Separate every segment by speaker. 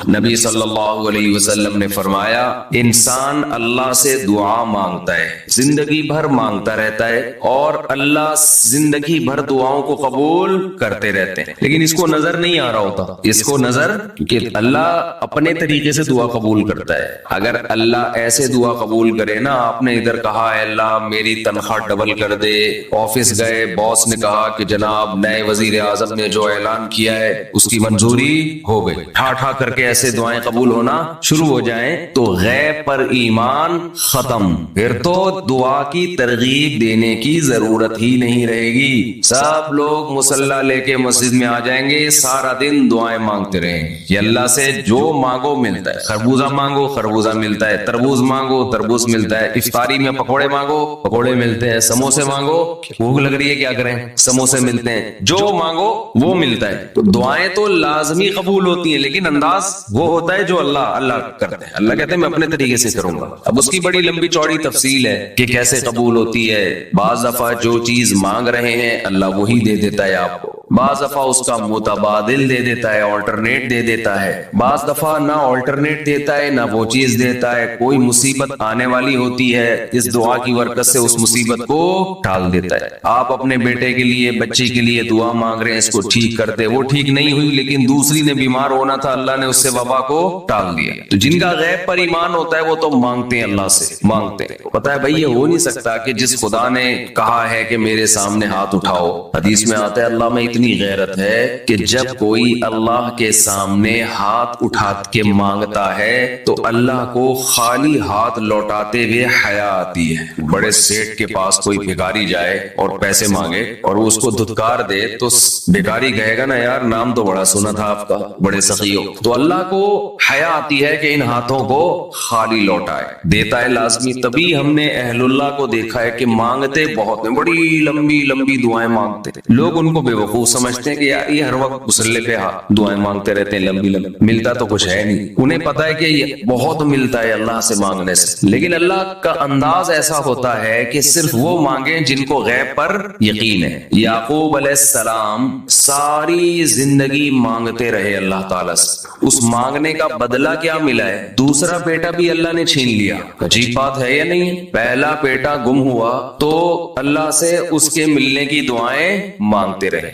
Speaker 1: نبی صلی اللہ علیہ وسلم نے فرمایا انسان اللہ سے دعا مانگتا ہے، زندگی بھر مانگتا رہتا ہے، اور اللہ زندگی بھر دعاؤں کو قبول کرتے رہتے ہیں، لیکن اس کو نظر نہیں آ رہا ہوتا، اس کو نظر کہ اللہ اپنے طریقے سے دعا قبول کرتا ہے۔ اگر اللہ ایسے دعا قبول کرے نا، آپ نے ادھر کہا اے اللہ میری تنخواہ ڈبل کر دے، آفس گئے باس نے کہا کہ جناب نئے وزیر اعظم نے جو اعلان کیا ہے اس کی منظوری ہو گئی، ٹھا ٹھا کر کے ایسے دعائیں قبول ہونا شروع ہو جائیں تو غیب پر ایمان ختم، پھر تو دعا کی ترغیب دینے کی ضرورت ہی نہیں رہے گی۔ سب لوگ مصلی لے کے مسجد میں آ جائیں گے، سارا دن دعائیں مانگتے رہیں کہ اللہ سے جو مانگو ملتا ہے، خربوزہ مانگو خربوزہ ملتا ہے، تربوز مانگو تربوز ملتا ہے، افطاری میں پکوڑے مانگو پکوڑے ملتے ہیں، سموسے مانگو بھوک لگ رہی ہے کیا کریں سموسے ملتے ہیں، جو مانگو وہ ملتا ہے۔ تو دعائیں تو لازمی قبول ہوتی ہیں، لیکن انداز وہ ہوتا ہے جو اللہ کرتے ہیں۔ اللہ کہتے ہیں میں اپنے طریقے سے کروں گا۔ اب اس کی بڑی لمبی چوڑی تفصیل ہے کہ کیسے قبول ہوتی ہے۔ بعض دفعہ جو چیز مانگ رہے ہیں اللہ وہی دے دیتا ہے آپ کو، بعض دفعہ اس کا متبادل دے دیتا ہے، آلٹرنیٹ دے دیتا ہے، بعض دفعہ نہ آلٹرنیٹ دیتا ہے نہ وہ چیز دیتا ہے، کوئی مصیبت آنے والی ہوتی ہے اس دعا کی برکت سے اس مصیبت کو ٹال دیتا ہے۔ آپ اپنے بیٹے کے لیے بچی کے لیے دعا مانگ رہے ہیں اس کو ٹھیک کر دے، وہ ٹھیک نہیں ہوئی لیکن دوسری نے بیمار ہونا تھا، اللہ نے اس سے وبا کو ٹال دیا۔ تو جن کا غیب پر ایمان ہوتا ہے وہ تو مانگتے ہیں، اللہ سے مانگتے ہیں۔ پتہ ہے بھائی یہ ہو نہیں سکتا کہ جس خدا نے کہا ہے کہ میرے سامنے ہاتھ اٹھاؤ، حدیث میں آتا ہے اللہ میں اتنی غیرت ہے کہ جب کوئی اللہ کے سامنے ہاتھ اٹھا کے مانگتا ہے تو اللہ کو خالی ہاتھ لوٹاتے ہوئے حیا آتی ہے۔ بڑے سیٹ کے پاس کوئی بھکاری جائے اور پیسے مانگے اور وہ اس کو دھتکار دے تو بھکاری کہے گا نا یار نام تو بڑا سنا تھا آپ کا، بڑے سخی ہو۔ تو اللہ کو حیا آتی ہے کہ ان ہاتھوں کو خالی لوٹائے، دیتا ہے لازمی۔ تبھی ہم نے اہل اللہ کو دیکھا ہے کہ مانگتے بہت ہیں، بڑی لمبی لمبی دعائیں مانگتے ہیں۔ لوگ ان کو بے وقوف سمجھتے ہیں کہ یار یہ ہر وقت مصلی پہ دعائیں مانگتے رہتے ہیں لمبی لمبی، ملتا تو کچھ ہے نہیں۔ انہیں پتا ہے کہ یہ بہت ملتا ہے اللہ سے مانگنے سے، لیکن اللہ کا انداز ایسا ہوتا ہے کہ صرف وہ مانگیں جن کو غیب پر یقین ہے۔ یعقوب علیہ السلام ساری زندگی مانگتے رہے اللہ تعالیٰ سے، اس مانگنے کا بدلہ کیا ملا ہے؟ دوسرا بیٹا بھی اللہ نے چھین لیا۔ عجیب بات ہے یا نہیں؟ پہلا بیٹا گم ہوا تو اللہ سے اس کے ملنے کی دعائیں مانگتے رہے۔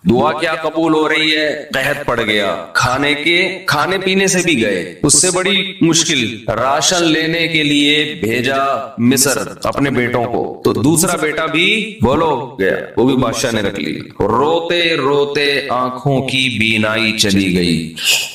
Speaker 1: دعا کیا قبول ہو رہی ہے؟ قحط پڑ گیا، کھانے پینے سے بھی گئے، اس سے بڑی مشکل راشن لینے کے لیے بھیجا مصر اپنے بیٹوں کو، تو دوسرا بیٹا بھی بولو گیا، وہ بھی بادشاہ نے رکھ لی۔ روتے روتے آنکھوں کی بینائی چلی گئی۔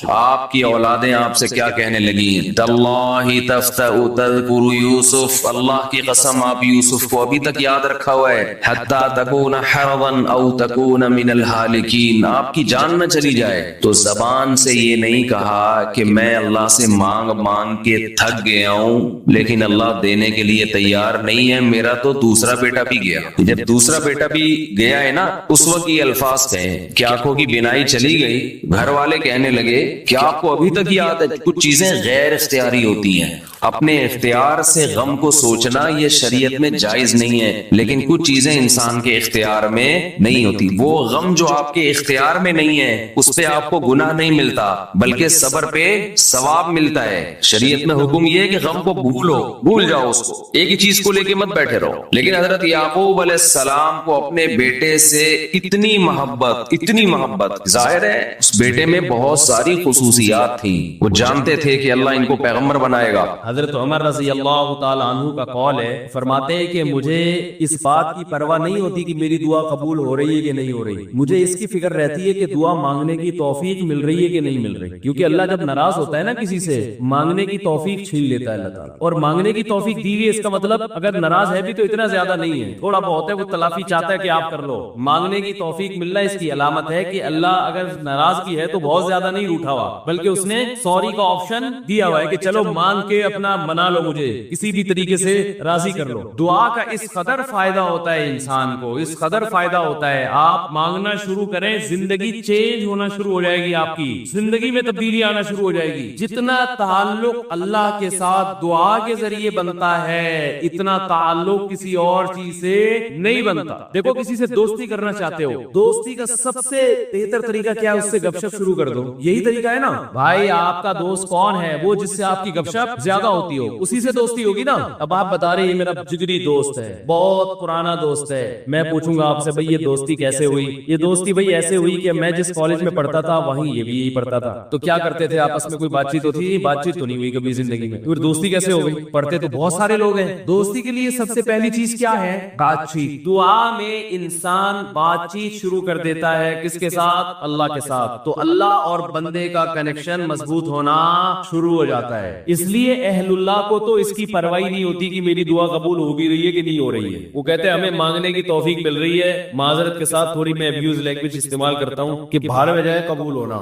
Speaker 1: آپ کی اولادیں آپ سے کیا کہنے لگی؟ تاللہ تفتأ تذکر یوسف، اللہ کی قسم آپ یوسف کو ابھی تک یاد رکھا ہوا ہے، حتی تکون حرضا او تکون من الحالکین، آپ کی جان نہ چلی جائے۔ تو زبان سے یہ نہیں کہا کہ میں اللہ سے مانگ مانگ کے تھک گیا ہوں لیکن اللہ دینے کے لیے تیار نہیں ہے، میرا تو دوسرا بیٹا بھی گیا۔ جب دوسرا بیٹا بھی گیا ہے نا اس وقت یہ الفاظ کہیں کہ آنکھوں کی بینائی چلی گئی۔ گھر والے کہنے لگے کہ آپ کو ابھی تک یاد ہے؟ کچھ چیزیں غیر اختیاری ہوتی ہیں، اپنے اختیار سے غم کو سوچنا یہ شریعت میں جائز نہیں ہے، لیکن کچھ چیزیں انسان کے اختیار میں نہیں ہوتی۔ وہ غم جو آپ کے اختیار میں نہیں ہے اس پہ آپ کو گناہ نہیں ملتا بلکہ صبر پہ ثواب ملتا ہے۔ شریعت میں حکم یہ ہے کہ غم کو بھول جاؤ، اس کو ایک ہی چیز کو لے کے مت بیٹھے رہو۔ لیکن حضرت یعقوب علیہ السلام کو اپنے بیٹے سے اتنی محبت، ظاہر ہے اس بیٹے میں بہت ساری خصوصیات تھیں، وہ جانتے تھے کہ اللہ ان کو پیغمبر بنائے گا۔
Speaker 2: حضرت عمر رضی اللہ تعالی عنہ کا قول ہے، فرماتے ہیں کہ مجھے اس بات کی پرواہ نہیں ہوتی کہ میری دعا قبول ہو رہی ہے کہ نہیں ہو رہی، مجھے اس کی فکر رہتی ہے کہ دعا مانگنے کی توفیق مل رہی ہے کہ نہیں مل رہی، کیونکہ اللہ جب ناراض ہوتا ہے نا کسی سے مانگنے کی توفیق چھین لیتا ہے اللہ تعالیٰ، اور مانگنے کی توفیق دی ہوئی اس کا مطلب اگر ناراض ہے بھی تو اتنا زیادہ نہیں ہے، تھوڑا بہت ہے، وہ تلافی چاہتا ہے کہ آپ کر لو۔ مانگنے کی توفیق ملنا اس کی علامت ہے کہ اللہ اگر ناراض کی ہے تو بہت زیادہ نہیں روٹھا ہوا بلکہ اس نے سوری کا آپشن دیا ہوا ہے کہ چلو مانگ کے اپنا اتنا منا لو مجھے، کسی بھی طریقے سے راضی کر لو. دعا کا اس قدر فائدہ ہوتا ہے انسان کو، اس قدر فائدہ ہوتا ہے. آپ مانگنا شروع کریں، زندگی چینج ہونا شروع ہو جائے گی، آپ کی زندگی میں تبدیلی آنا شروع ہو جائے گی. جتنا تعلق اللہ کے ساتھ دعا کے ذریعے بنتا ہے اتنا تعلق کسی اور چیز سے نہیں بنتا. دیکھو کسی سے دوستی کرنا چاہتے ہو، دوستی کا سب سے بہتر طریقہ کیا ہے؟ اس سے گپ شپ شروع کر دو. یہی طریقہ ہے نا بھائی. آپ کا دوست کون ہے؟ وہ جس سے آپ کی گپ شپ زیادہ ہوتی ہو، اسی سے دوستی ہوگی نا. اب آپ بتا رہے یہ میرا جگری دوست ہے، بہت پرانا دوست ہے. میں پوچھوں گا آپ سے بھائی یہ دوستی کیسے ہوئی؟ یہ دوستی بھائی ایسے ہوئی کہ میں جس کالج میں پڑھتا تھا وہیں یہ بھی یہی پڑھتا تھا. تو کیا کرتے تھے آپس میں؟ کوئی بات چیت ہوتی؟ بات چیت تو نہیں ہوئی کبھی زندگی میں. پھر دوستی کیسے ہو گئی؟ پڑھتے تو بہت سارے لوگ ہیں. دوستی کے لیے سب سے پہلی چیز کیا ہے؟ بات چیت. دعا میں انسان بات چیت شروع کر دیتا ہے. کس کے ساتھ؟ اللہ کے ساتھ. تو اللہ اور بندے کا کنیکشن مضبوط ہونا شروع ہو جاتا ہے. اس لیے اہل اللہ کو تو اس کی پرواہ نہیں ہوتی کہ میری دعا قبول ہو بھی رہی ہے کہ نہیں ہو رہی ہے. وہ کہتے ہیں ہمیں مانگنے کی توفیق مل رہی ہے. معذرت کے ساتھ تھوڑی میں ابیوز لینگویج استعمال کرتا ہوں کہ باہر میں جائے قبول ہونا.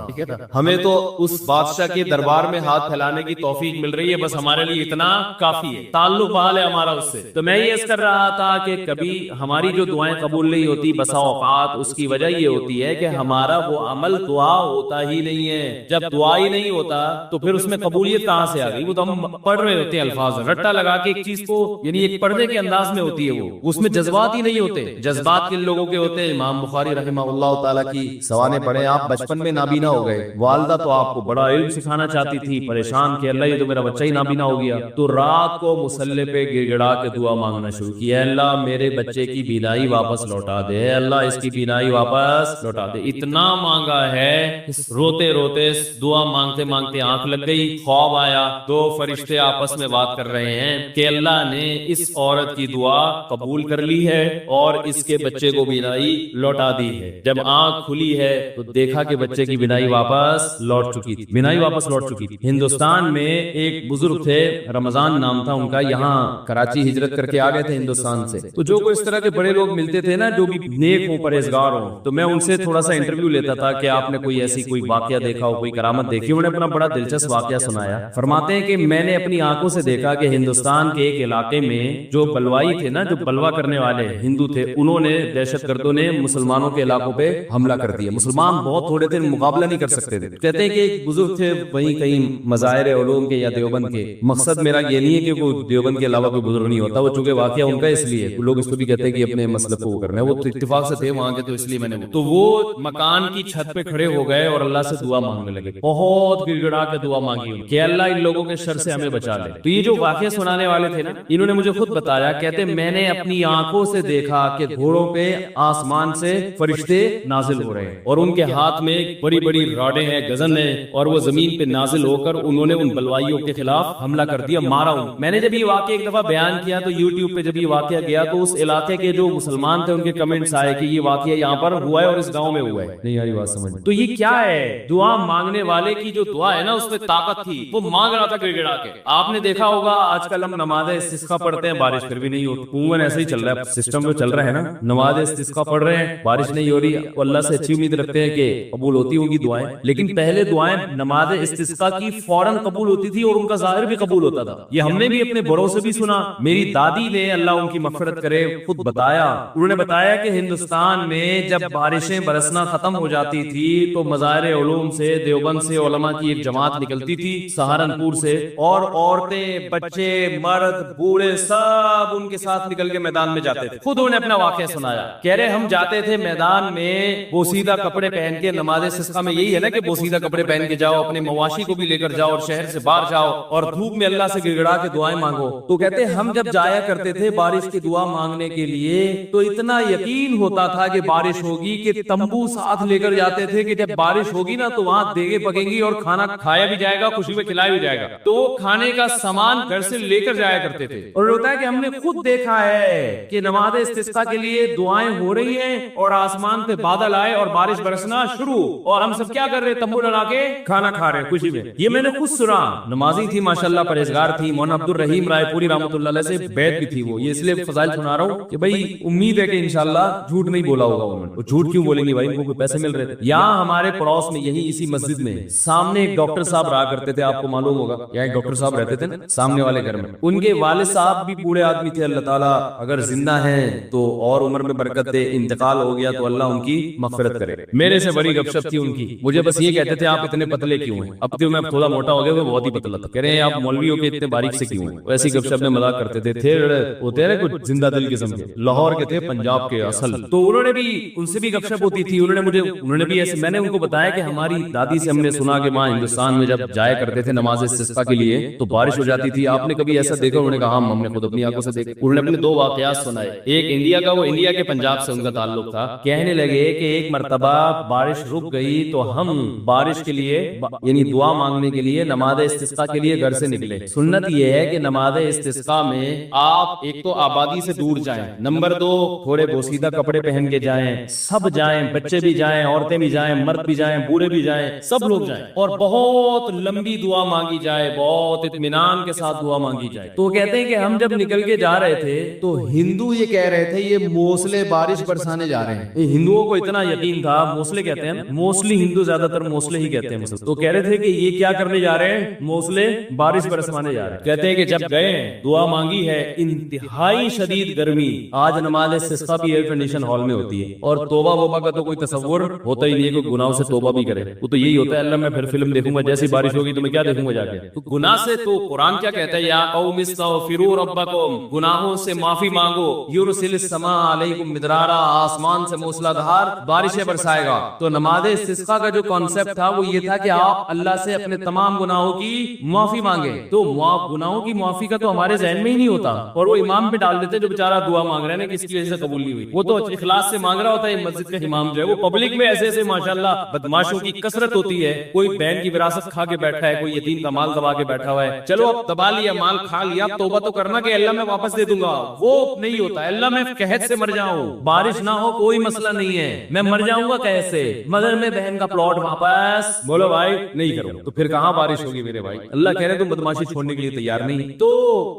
Speaker 2: ہمیں تو اس بادشاہ کے دربار میں ہاتھ پھیلانے کی توفیق مل رہی ہے، بس ہمارے لیے اتنا کافی ہے. تعلق بحال ہے ہمارا اس سے. تو میں یہ عرض کر رہا تھا کہ کبھی ہماری جو دعائیں قبول نہیں ہوتی بسا اوقات اس کی وجہ یہ ہوتی ہے کہ ہمارا وہ عمل دعا ہوتا ہی نہیں ہے. جب دعا ہی نہیں ہوتا تو پھر اس میں قبولیت کہاں سے آ گئی؟ وہ تو ہم پڑھ رہے ہوتے ہیں الفاظ رٹا لگا کے ایک چیز کو، یعنی ایک پڑھنے کے انداز میں ہوتی ہے، وہ اس میں جذبات ہی نہیں ہوتے. جذبات کن لوگوں کے ہوتے ہیں؟ امام بخاری رحمہ اللہ تعالیٰ کی سوانے پڑھے. آپ بچپن میں نابینا ہو گئے، والدہ تو آپ کو بڑا علم سکھانا چاہتی تھی، پریشان کہ اللہ یہ تو میرا بچہ ہی نابینا ہو گیا. تو رات کو مصلی پہ گر گڑا کے دعا مانگنا شروع کی، اللہ میرے بچے کی بینائی واپس لوٹا دے، اللہ اس کی بینائی واپس لوٹا دے. اتنا مانگا ہے، روتے روتے دعا مانگتے مانگتے آنکھ لگ گئی. خواب آیا، دو فرشتے آپس میں بات کر رہے ہیں کہ اللہ نے اس عورت کی دعا قبول کر لی ہے اور اس کے بچے کو بینائی لوٹا دی ہے. جب آنکھ کھلی ہے تو دیکھا کہ بچے کی بینائی واپس لوٹ چکی تھی، بینائی واپس لوٹ چکی تھی. ہندوستان میں ایک بزرگ تھے، رمضان نام تھا ان کا، یہاں کراچی ہجرت کر کے آ گئے تھے ہندوستان سے. تو جو کوئی اس طرح کے بڑے لوگ ملتے تھے نا جو بھی نیک ہوں پرہیزگار ہوں، تو میں ان سے تھوڑا سا انٹرویو لیتا تھا کہ آپ نے کوئی ایسی کوئی واقعہ دیکھا ہو، کوئی کرامت دیکھی. انہوں نے اپنا بڑا دلچسپ واقعہ سنایا. فرماتے ہیں کہ میں نے اپنی آنکھوں سے دیکھا کہ ہندوستان کے ایک علاقے میں جو بلوائی تھے نا، جو بلوا کرنے والے ہندو تھے، انہوں نے دہشت گردوں نے مسلمانوں کے علاقوں پہ حملہ کر دیا. مسلمان بہت تھوڑے تھے، مقابلہ نہیں کر سکتے تھے. کہتے ہیں کہ ایک بزرگ تھے وہیں کہیں مظاہر علوم کے یا دیوبند کے. مقصد میرا یہ نہیں ہے کہ کوئی دیوبند کے علاوہ کوئی بزرگ نہیں ہوتا، وہ چونکہ واقعہ ان کا اس لیے لوگ اس کو بھی کہتے ہیں کہ اپنے مسلک کو کرنا ہے. وہ اتفاق سے تھے وہاں کے، تو اس لیے میں نے تو وہ مکان کی چھت پہ کھڑے ہو گئے اور اللہ سے دعا مانگنے لگے. بہت گڑ گڑا کے دعا مانگی کہ اللہ ان لوگوں کے شر سے ہمیں بچا لے. تو یہ جو واقعہ سنانے والے تھے نا، انہوں نے مجھے خود بتایا، کہتے میں نے اپنی آنکھوں سے دیکھا کہ گھوڑوں پہ آسمان سے فرشتے نازل ہو رہے ہیں اور ان کے ہاتھ میں بڑی بڑی راڈیں ہیں، گزن ہیں، اور وہ زمین پہ نازل ہو کر انہوں نے ان بلوائیوں کے خلاف حملہ کر دیا، مارا ہوں. میں نے جب یہ واقعہ ایک دفعہ بیان کیا تو یوٹیوب پہ جب یہ واقعہ گیا تو اس علاقے کے جو مسلمان تھے ان کے کمنٹس آئے کہ یہ واقعہ یہاں پر ہوا ہے اور اس گاؤں میں ہوا ہے. نہیں یاری بات سمجھ. تو یہ کیا ہے؟ دعا مانگنے والے کی جو دعا ہے نا اس میں طاقت تھی. وہ مانگ رہا تھا گڑ گڑا کے. آپ نے دیکھا ہوگا آج کل ہم نماز استسقا پڑھتے ہیں، بارش پھر بھی نہیں ہوتی. عموماً ایسے ہی چل رہا ہے، سسٹم جو چل رہا ہے نا، نماز استسقا پڑھ رہے ہیں، بارش نہیں ہو رہی، وہ اللہ سے اچھی امید رکھتے ہیں کہ قبول ہوتی ہوگی دعائیں. لیکن پہلے دعائیں نماز استسقا کی فوراً قبول ہوتی تھی اور ان کا ظاہر بھی قبول ہوتا تھا. یہ ہم نے بھی اپنے بڑوں سے بھی سنا. میری دادی نے، اللہ ان کی مغفرت کرے، خود بتایا. انہوں نے بتایا کہ ہندوستان میں جب بارشیں برسنا ختم ہو جاتی تھی تو مظاہر علوم سے، دیوبند سے علماء کی ایک جماعت نکلتی تھی، سہارنپور سے، اور عورتیں، بچے، مرد، بوڑھے سب ان کے ساتھ نکل کے میدان میں جاتے تھے. خود انہوں نے اپنا واقعہ سنایا. کہہ رہے ہم جاتے تھے میدان میں بوسیدہ کپڑے پہن کے. نماز استسقا میں یہی ہے نا کہ بوسیدہ کپڑے پہن کے جاؤ، اپنے مواشی کو بھی لے کر جاؤ اور شہر سے باہر جاؤ اور دھوپ میں اللہ سے گڑ گڑا کے دعائیں مانگو. تو کہتے ہم جب جایا کرتے تھے بارش کی دعا مانگنے کے لیے تو اتنا یقین ہوتا تھا کہ بارش ہوگی کہ تمبو ساتھ لے کر جاتے تھے کہ جب بارش ہوگی نا تو وہاں دیگیں پکیں گی اور کھانا کھایا بھی جائے گا، خوشی میں کھلایا بھی جائے گا. تو کھانے کا سامان گھر سے لے کر جایا کرتے تھے. اور ہوتا ہے کہ ہم نے خود دیکھا ہے کہ نماز استسقا کے لیے دعائیں ہو رہی ہیں اور آسمان پہ بادل آئے اور بارش برسنا شروع، اور ہم سب کیا کر رہے؟ تمبو لگا کے کھانا کھا رہے ہیں خوشی میں. یہ میں نے خود سنا. نمازی تھی ماشاءاللہ، پرہیزگار تھی. مولانا عبد الرحیم رائے پوری رحمۃ اللہ علیہ سے بیعت بھی تھی. وہ یہ اس لیے فضائل سنا رہا ہوں کہ بھائی امید ہے کہ انشاءاللہ جھوٹ نہیں بولا ہوگا انہوں نے. وہ جھوٹ کیوں بولیں گے بھائی؟ ان کو کوئی پیسے مل رہے تھے. یہاں ہمارے پڑوس میں یہی اسی مسجد میں سامنے ایک ڈاکٹر صاحب رہا کرتے تھے، آپ کو معلوم ہوگا. یہاں ایک ڈاکٹر صاحب رہتے تھے نا سامنے والے گھر میں, ان کے والد صاحب بھی بوڑھے آدمی تھے. اللہ تعالیٰ اگر زندہ ہیں تو اور عمر میں برکت دے, انتقال ہو گیا تو اللہ ان کی مغفرت کرے. میرے سے بڑی گپ شپ تھی ان کی, مجھے بس یہ کہتے تھے آپ اتنے پتلے کیوں ہیں؟ اب تو میں تھوڑا موٹا ہو گیا, وہ بہت ہی پتلا تھا. کہہ رہے ہیں آپ مولویوں کے اتنے باریک سے کیوں ہیں؟ ویسی گپ شپ میں مذاق کرتے تھے. تھے ہوتے ہیں کچھ زندہ دل قسم کے, لاہور کے تھے, پنجاب کے اصل. تو انہوں نے بھی, ان سے بھی گپ شپ ہوتی تھی. انہوں نے بھی ایسے, میں نے ان کو بتایا کہ ہماری دادی سے ہم نے سنا کہ وہاں ہندوستان میں جب جایا کرتے تھے نماز استسقاء کے لیے تو بارش ہو جاتی تھی. آپ نے کبھی ایسا دیکھا؟ انہوں نے کہا ہم نے خود اپنی آنکھوں سے دیکھا. انہوں نے اپنے 2 واقعات سنائے. ایک انڈیا کا, وہ انڈیا کے پنجاب سے ان کا تعلق تھا. کہنے لگے کہ ایک مرتبہ بارش رک گئی تو ہم بارش کے لیے یعنی دعا مانگنے کے لیے نماز استسقاء کے لیے گھر سے نکلے. سنت یہ ہے کہ نماز استسقاء میں آپ ایک تو آبادی سے دور جائیں, نمبر 2 تھوڑے بوسیدہ کپڑے پہن کے جائیں, سب جائیں, بچے بھی جائیں, عورتیں بھی جائیں, مرد بھی جائیں, بوڑھے بھی جائیں, سب لوگ جائیں, اور بہت لمبی دعا مانگی جائے, بہت اطمینان کے ساتھ دعا مانگی جائے. تو کہتے ہیں کہ ہم جب نکل کے جا رہے تھے تو ہندو یہ کہہ رہے تھے یہ موسلے بارش برسانے جا رہے ہیں. ہندوؤں کو اتنا یقین تھا, موسلے کہتے ہیں, موسلی ہندو زیادہ تر موسلے ہی کہتے ہیں. تو کہہ رہے تھے کہ یہ کیا کرنے جا رہے ہیں؟ موسلے بارش برسوانے جا رہے ہیں. کہتے ہیں کہ جب گئے دعا مانگی ہے, انتہائی شدید گرمی. آج نماز استسقاء بھی ایئر کنڈیشن ہال میں ہوتی ہے, اور توبہ وبا کا تو کوئی تصور ہوتا ہی نہیں ہے, کوئی گناہوں سے توبہ بھی کرے. وہ تو یہی ہوتا ہے, اللہ میں پھر فلم دیکھوں گا, جیسی بارش ہوگی تو میں کیا دیکھوں گا جا کے. تو گناہ سے تو قرآن کیا کہتا ہے, یا قوم استغفروا ربکم, گناہوں سے معافی مانگو, یرسل السماء علیکم مدرارا, آسمان سے موسلا دھار بارشیں برسائے گا. تو نماز استسقاء کا جو کانسیپٹ تھا وہ یہ تھا کہ آپ اللہ سے اپنے تمام گناہوں کی معافی مانگے. تو گناہوں کی معافی کا تو ہمارے ذہن میں ہی نہیں ہوتا, اور وہ امام پہ ڈال دیتے جو بیچارہ دعا مانگ رہے ہیں کہ اس کی وجہ سے قبول نہیں ہوئی. وہ تو اخلاص سے مانگ رہا ہوتا ہے. مسجد کا امام جو ہے وہ پبلک میں ایسے ایسے ماشاءاللہ بدماشوں کی کثرت ہوتی ہے, کوئی بہن کی وراثت کھا کے بیٹھا ہے, کوئی یتیم کا مال دبا کے بیٹھا ہوا ہے. چلو اب دبا لیا, مال کھا لیا, توبہ تو کرنا کہ اللہ میں واپس دے دوں گا, وہ نہیں ہوتا. اللہ میں قحط سے مر جاؤں, بارش نہ ہو کوئی مسئلہ نہیں ہے, میں مر جاؤں گا قحط سے, مگر میں بہن کا پلاٹ واپس, بولو بھائی نہیں کروں, تو پھر کہاں بارش ہوگی میرے بھائی. اللہ کہہ رہے تم بدماشی چھوڑنے کے لیے تیار نہیں. تو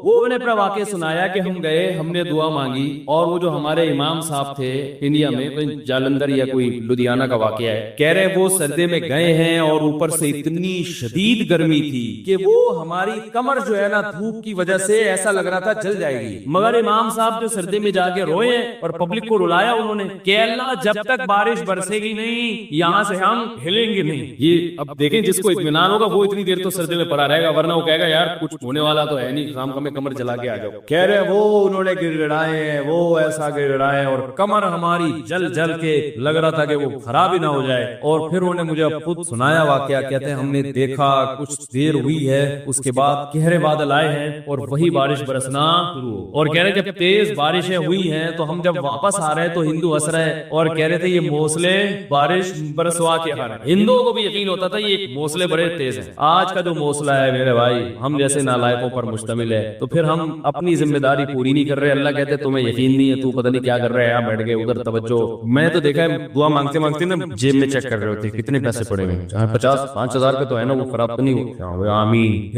Speaker 2: وہ نے اپنا واقعہ سنایا کہ ہم گئے, ہم نے دعا مانگی, اور وہ جو ہمارے امام صاحب تھے انڈیا میں, جالندھر یا کوئی لدھیانہ کا واقعہ ہے, کہہ رہے وہ سردے میں گئے ہیں اور اوپر سے اتنی شدید گرمی تھی کہ وہ ہماری کمر جو ہے نا دھوپ کی وجہ سے ایسا لگ رہا تھا جل جائے گی. مگر امام صاحب جو سردے میں جا کے روئے اور پبلک کو رلایا انہوں نے کہ اللہ جب تک بارش برسے گی نہیں یہاں سے ہم ہلیں گے نہیں. یہ اب دیکھیں جس کو اطمینان ہوگا وہ اتنی دیر تو سردے میں پڑا رہے گا, ورنہ وہ کہے گا یار کچھ ہونے والا تو ہے نہیں, شام کو میں کمر جلا کے آ جاؤ. کہہ رہے وہ انہوں نے گر گڑائے ہیں, وہ ایسا گر گڑائے, اور کمر ہماری جل جل کے لگ رہا تھا کہ وہ خراب ہی نہ ہو جائے. اور پھر انہوں نے مجھے خود سنایا واقعہ, کہتے ہیں ہم نے دیکھا کچھ دیر ہوئی ہے, اس کے بعد گہرے بادل آئے ہیں اور وہی بارش برسنا شروع, اور کہہ رہے جب تیز بارشیں ہوئی ہیں تو ہم جب واپس آ رہے تو ہندو ہنس رہے اور کہہ رہے تھے یہ موسلے بارش برسوا کے آ رہے ہیں. ہندوؤں کو بھی یقین ہوتا تھا یہ موسلے بڑے تیز ہیں. آج کا جو موسلہ ہے میرے بھائی ہم جیسے نالائقوں پر مشتمل ہے, تو پھر ہم اپنی ذمہ داری پوری نہیں کر رہے. اللہ کہتے تمہیں یقین نہیں ہے, تو پتہ نہیں کیا کر رہے ہیں, بیٹھ گئے ادھر توجہ. میں تو دیکھا ہے دعا مانگتے مانگتے نا جیب میں چیک کر رہے ہوتے کتنے پیسے پڑے ہوئے, 50,000 پہ تو ہے نا, وہ خراب تو نہیں ہو, آمین,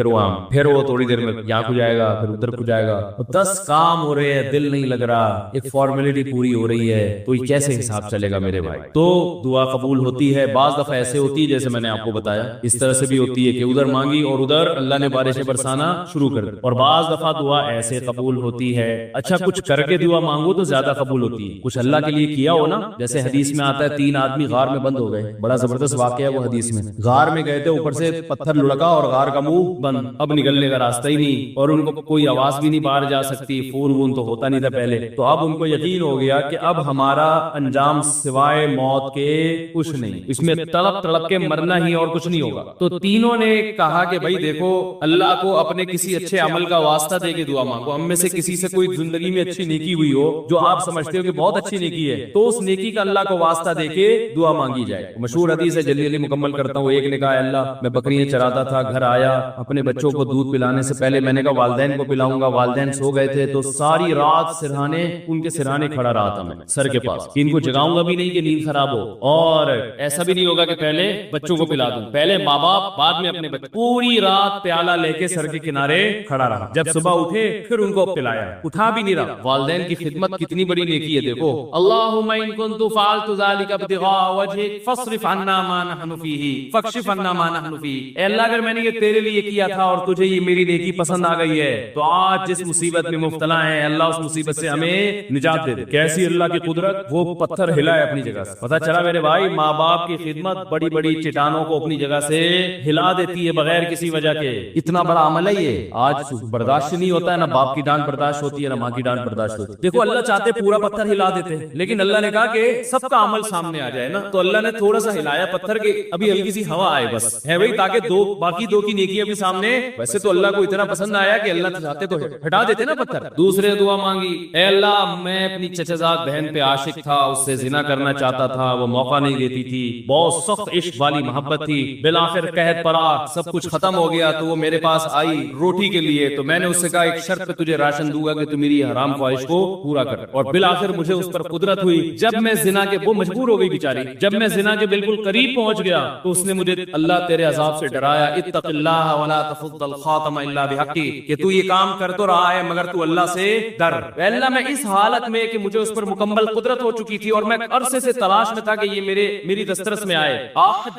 Speaker 2: پھر وہ تھوڑی دیر میں یہاں کو جائے گا, پھر ادھر کو جائے گا, 10 کام ہو رہے ہیں, دل نہیں لگ رہا, ایک فارمیلٹی پوری ہو رہی ہے, تو یہ کیسے حساب چلے گا میرے بھائی. تو دعا قبول ہوتی ہے, بعض دفعہ ایسے ہوتی ہے جیسے میں نے آپ کو بتایا, اس طرح سے بھی ہوتی ہے کہ ادھر مانگی اور ادھر اللہ نے بارشیں برسانا شروع کر دی, اور بعض دفعہ دعا ایسے قبول ہوتی ہے. اچھا کچھ کر کے دعا مانگو تو زیادہ قبول ہوتی ہے, کچھ اللہ کے لیے کیا ہو نا, جیسے حدیث میں آتا ہے 3 آدمی غار میں بند ہو گئے, بڑا زبردست واقعہ ہے وہ حدیث میں. غار میں گئے تھے, اوپر سے پتھر لڑکا اور غار کا منہ بند, اب نکلنے کا راستہ ہی نہیں, اور ان کو کوئی آواز بھی نہیں باہر جا سکتی, فون وون تو ہوتا نہیں تھا پہلے. تو اب ان کو یقین ہو گیا کہ اب ہمارا انجام سوائے موت کے کچھ نہیں, اس میں تڑپ تڑپ کے مرنا ہی اور کچھ نہیں ہوگا. تو تینوں نے کہا کہ بھائی دیکھو اللہ کو اپنے کسی اچھے عمل کا واسطہ دے کے دعا مانگو. ہم میں سے کسی سے کوئی زندگی میں اچھی نیکی ہوئی ہو جو آپ سمجھتے ہو کہ بہت اچھی نیکی ہے, تو اس نیکی کا اللہ کو واسطہ دے کے دعا مانگی جائے. مشہور حدیث ہے, جلدی جلدی مکمل کرتا ہوں. ایک نے کہا اللہ میں بکریاں چراتا تھا, گھر آیا, اپنے بچوں کو دودھ پلانے سے پہلے میں نے کہا والدین کو پلاؤں گا, والدین سو گئے تھے, تو ساری رات سرہانے ان کے سرہانے کھڑا رہا تھا میں سر کے پاس, ان کو جگاؤں گا بھی نہیں کہ نیند خراب ہو, اور ایسا بھی نہیں ہوگا کہ پہلے بچوں کو پلا دوں, پہلے ماں باپ بعد میں اپنے بچے. پوری رات پیالہ لے کے سر کے کنارے کھڑا رہا, جب صبح اٹھے پھر ان کو پلایا, اٹھا بھی نہیں رہا. والدین کی خدمت کتنی بڑی نیکی ہے دیکھو. اللہم ان کنت فعلت ذلک ابتغاء وجہک فاصرف عنا ما نحن فیہ فاکشف عنا ما نحن فیہ. اے اللہ اگر میں نے یہ تیرے لیے کیا تھا اور تجھے یہ میری نیکی پسند آ گئی ہے، تو آج جس مصیبت میں مبتلا ہے اللہ اس مصیبت سے ہمیں نجات دے دے۔ کیسی اللہ کی قدرت، وہ پتھر ہلا ہے اپنی جگہ سے۔ پتہ چلا میرے بھائی، ماں باپ کی خدمت بڑی بڑی چٹانوں کو اپنی جگہ سے ہلا دیتی ہے بغیر کسی وجہ کے۔ اتنا بڑا عمل ہے یہ، آج برداشت نہیں ہوتا ہے، نہ باپ کی ڈانٹ برداشت ہوتی ہے، نہ ماں کی ڈانٹ برداشت ہوتی ہے۔ دیکھو اللہ چاہتے پورا پتھر ہلا دیتے، لیکن اللہ نے کہا کہ سب کا عمل سامنے آ جائے نا، تو اللہ نے تھوڑا سا ہلایا پتھر کے، ابھی ہلکی سی ہوا آئے بس ہے بھائی، تاکہ باقی دو کی نیکیاں بھی سامنے۔ ویسے تو اللہ کو اتنا پسند آیا کہ اللہ چاہتے تو ہٹا دیتے نا پتھر۔ دوسرے دعا مانگی، اے اللہ میں اپنی چچا زاد بہن پہ عاشق تھا، اس سے زنا کرنا چاہتا تھا، وہ موقع نہیں دیتی تھی، بہت سخت عشق والی محبت تھی، بالآخر قحط پڑا، سب کچھ ختم ہو گیا، تو وہ میرے پاس آئی روٹی کے لیے، تو میں نے اس سے کہا ایک شرط پہ تجھے راشن دوں گا کہ تو میری حرام خواہش کو پورا کر، اور بالآخر مجھے اس پر قدرت ہوئی۔ جب میں زنا کے، وہ مجبور ہو گئی بیچاری، جب میں زنا کے بالکل قریب پہنچ گیا تو اس نے مجھے اللہ تیرے عذاب سے ڈرایا، اتق اللہ ولا تفض الخاتم الا بحقی، کہ تو یہ کام کر تو رہا ہے مگر تو اللہ سے ڈر۔ اللہ میں اس حالت میں کہ مجھے اس پر مکمل قدرت ہو چکی تھی اور میں عرصے سے تلاش میں تھا کہ یہ میری دسترس میں آئے،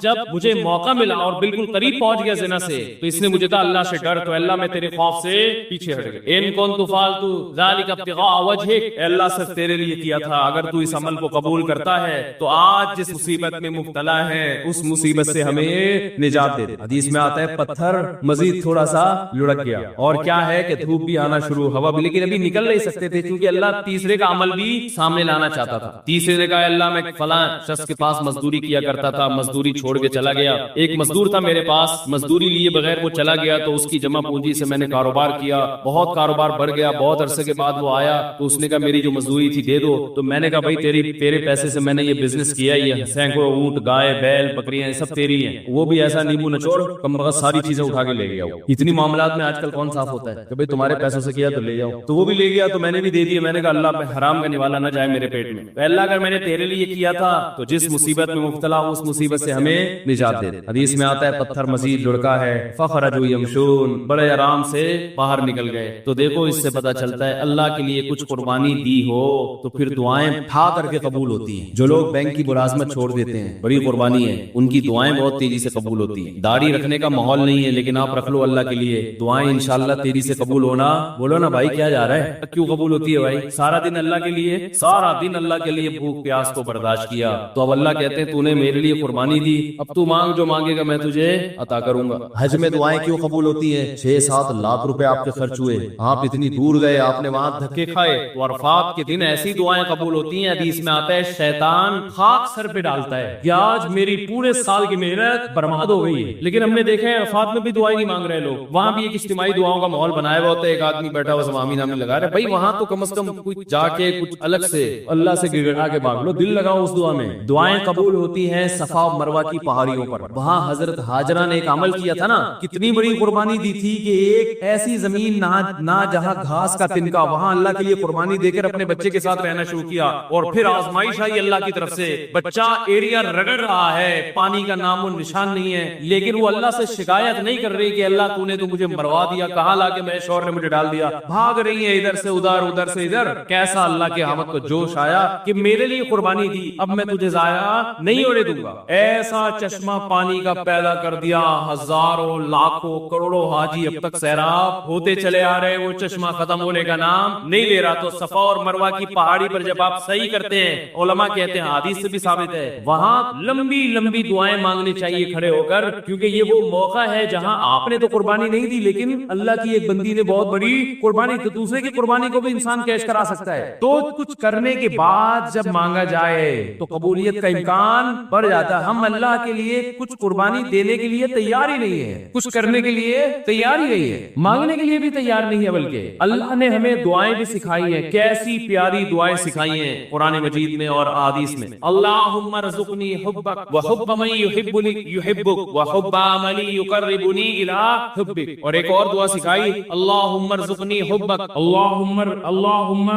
Speaker 2: جب مجھے موقع ملا اور بالکل قریب پہنچ گیا زنا سے، تو اس نے مجھے کہا اللہ سے ڈر، تو اللہ میں تیرے خوف سے پیچھے ہٹ گیا۔ ان کنت فعلت ذلك ابتغاء وجهك، اللہ صرف تیرے لیے کیا تھا، اگر تو اس عمل کو قبول کرتا ہے تو آج جس مصیبت میں مبتلا ہے اس مصیبت سے ہمیں نجات دے دے۔ حدیث میں آتا ہے پتھر مزید تھوڑا سا لڑک گیا، اور کیا ہے کہ دھوپ بھی آنا شروع، ہوا بھی، لیکن ابھی نکل نہیں سکتے تھے کیونکہ اللہ تیسرے کا عمل بھی سامنے لانا چاہتا تھا۔ تیسرے نے کہا اللہ میں فلاں شخص کے پاس مزدوری کیا کرتا تھا، مزدوری چھوڑ کے چلا گیا، ایک مزدور تھا میرے پاس، مزدوری لیے بغیر وہ چلا گیا، تو اس کی جمع پونجی سے میں نے کاروبار کیا، بہت کاروبار بڑھ گیا، بہت عرصے کے بعد وہ آیا تو اس نے کہا میری جو مزدوری تھی دے دو، تو میں نے کہا بھائی تیرے پیسے سے میں نے یہ بزنس کیا، یہ سینکڑوں اونٹ، گائے، بیل، بکریاں سب تیری ہیں۔ وہ بھی ایسا نیبو نچوڑ کم بغت ساری چیزیں اٹھا کے لے گیا۔ اتنی معاملات میں آج کل کون صاف ہوتا ہے کہ بھائی تمہارے پیسوں سے کیا تو لے جاؤ، تو وہ بھی لے گیا، تو میں نے بھی دے دیا، میں نے کہا اللہ پہ حرام کا نوالا نہ جائے میرے پیٹ میں، تو اللہ اگر میں نے تیرے لیے کیا تھا تو جس مصیبت میں مبتلا اس مصیبت سے ہمیں نجات دے دے۔ حدیث میں آتا ہے پتھر مزید لڑکا ہے، فخرجوا یمشون، بڑے آرام سے باہر نکل گئے۔ تو دیکھو اس سے پتہ چلتا ہے اللہ کے لیے کچھ قربانی دی ہو تو پھر دعائیں تھا کر کے قبول ہوتی ہیں۔ جو لوگ بینک کی ملازمت چھوڑ دیتے ہیں، بڑی قربانی ہے، ان کی دعائیں بہت تیزی سے قبول ہوتی ہیں۔ داڑھی رکھنے کا ماحول نہیں ہے لیکن آپ رکھ لو اللہ کے لیے، دعائیں انشاءاللہ تیزی سے قبول ہونا۔ بولو نا بھائی کیا جا رہا ہے، کیوں قبول ہوتی ہے بھائی؟ سارا دن اللہ کے لیے، سارا دن اللہ کے لیے بھوک پیاس کو برداشت کیا، تو اب اللہ کہتے ہیں تو نے میرے لیے قربانی دی، اب تو مانگ جو مانگے گا میں تجھے عطا کروں گا۔ حج میں دعائیں کیوں قبول ہوتی ہیں؟ 6-7 لاکھ روپے آپ کے خرچ ہوئے، آپ اتنی دور گئے، آپ نے وہاں دھکے کھائے، تو عرفات کے دن ایسی دعائیں قبول ہوتی ہیں۔ حدیث میں آتا ہے شیطان خاک سر پہ ڈالتا ہے کہ آج میری پورے سال کی محنت برباد ہو گئی ہے، لیکن ہم نے دیکھا ہے عرفات میں بھی دعائیں نہیں مانگ رہے لوگ، وہاں بھی ایک اجتماعی دعاؤں کا ماحول بنایا ہوا ہوتا ہے، ایک آدمی بیٹھا ہوا سب آمین آمین لگا رہے، بھائی وہاں تو کم از کم کچھ جا کے کچھ الگ سے اللہ سے گڑگڑا کے مانگ لو، دل لگاؤ اس دعا میں۔ دعائیں قبول ہوتی ہیں صفا و مروہ کی پہاڑیوں پر، وہاں حضرت ہاجرہ نے ایک عمل کیا تھا نا، کتنی بڑی قربانی دی تھی کہ ایک ایسی زمین نہ جہاں گھاس کا تنکا، وہاں اللہ کے لیے قربانی دے کر اپنے بچے کے ساتھ رہنا شروع کیا، اور پھر آزمائش آئی اللہ کی طرف سے، بچہ ایریا رگڑ رہا ہے، پانی کا نام و نشان نہیں ہے، لیکن وہ اللہ سے شکایت نہیں کر رہی کہ اللہ تو نے تو مجھے مروا دیا، کہاں لا کے میرے شوہر نے مجھے ڈال دیا، بھاگ رہی ہے ادھر سے ادھر، ادھر سے ادھر۔ کیسا اللہ کے حمد کو جوش آیا کہ میرے لیے قربانی دی، اب میں تجھے ضائع نہیں ہونے دوں گا۔ ایسا چشمہ پانی کا پیدا کر دیا، ہزاروں لاکھوں کروڑوں حاجی اب تک سیراب ہوتے چلے آ رہے، وہ چشمہ ختم ہونے کا نام نہیں لے رہا۔ تو صفا اور مروہ کی پہاڑی پر جب آپ صحیح کرتے ہیں، علماء کہتے ہیں حدیث سے بھی ثابت ہے، وہاں لمبی لمبی دعائیں مانگنی چاہیے کھڑے ہو کر، کیونکہ یہ وہ موقع ہے جہاں آپ نے تو قربانی نہیں دی لیکن اللہ کی ایک بندی نے بہت بڑی قربانی، تو دوسرے کی قربانی کو بھی انسان کیش کرا سکتا ہے۔ تو کچھ کرنے کے بعد جب مانگا جائے تو قبولیت کا امکان بڑھ جاتا ہے۔ ہم اللہ کے لیے کچھ قربانی دینے کے لیے تیار ہی نہیں ہے، کچھ کرنے کے لیے تیار ہی نہیں ہے، مانگنے کے لیے بھی تیار نہیں ہے، بلکہ اللہ نے ہمیں دعائیں بھی سکھائی ہیں، کیسی پیاری دعائیں سکھائی ہیں قرآن مجید میں اور احادیث میں۔ اللہم ارزقنی حبک وحب من یحبنی یحبک وحب عملی یقربنی الی حبک، اور ایک اور دعا سکھائی، اللہم ارزقنی حبک اللہم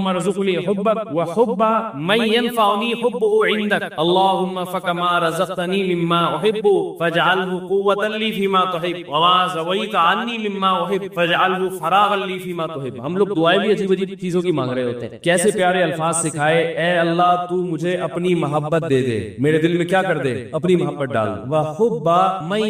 Speaker 2: ارزقنی حبک وحب من ينفعنی حبہ عندک اللہم فکما رزقتنی مما احب فاجعلہ قوة لی فیما تحب وما زویت عنی مما احب فاجعلہ فراغا لی فیما تحب۔ ہم لوگ دعائیں بھی عجیب عجیب چیزوں کی مانگ رہے ہوتے ہیں، کیسے پیارے الفاظ سکھائے، اے اللہ تو مجھے اپنی محبت دے دے، میرے دل میں کیا کر دے، اپنی محبت ڈال، وحب من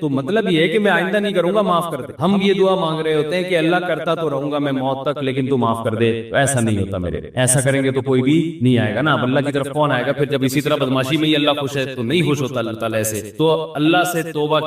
Speaker 2: تو مطلب یہ ہے کہ میں آئندہ نہیں کروں گا، معاف کر دے۔ ہم یہ دعا مانگ رہے ہوتے ہیں کہ اللہ کرتا تو رہوں گا میں موت تک لیکن تو معاف کر دے، تو ایسا نہیں ہوتا میرے، ایسا کریں گے تو کوئی بھی نہیں آئے گا نا، اب اللہ کی طرف کون آئے گا؟ پھر جب اسی طرح بدماشی میں ہی اللہ خوش ہے تو نہیں خوش ہوتا اللہ تعالیٰ سے۔ تو اللہ سے توبہ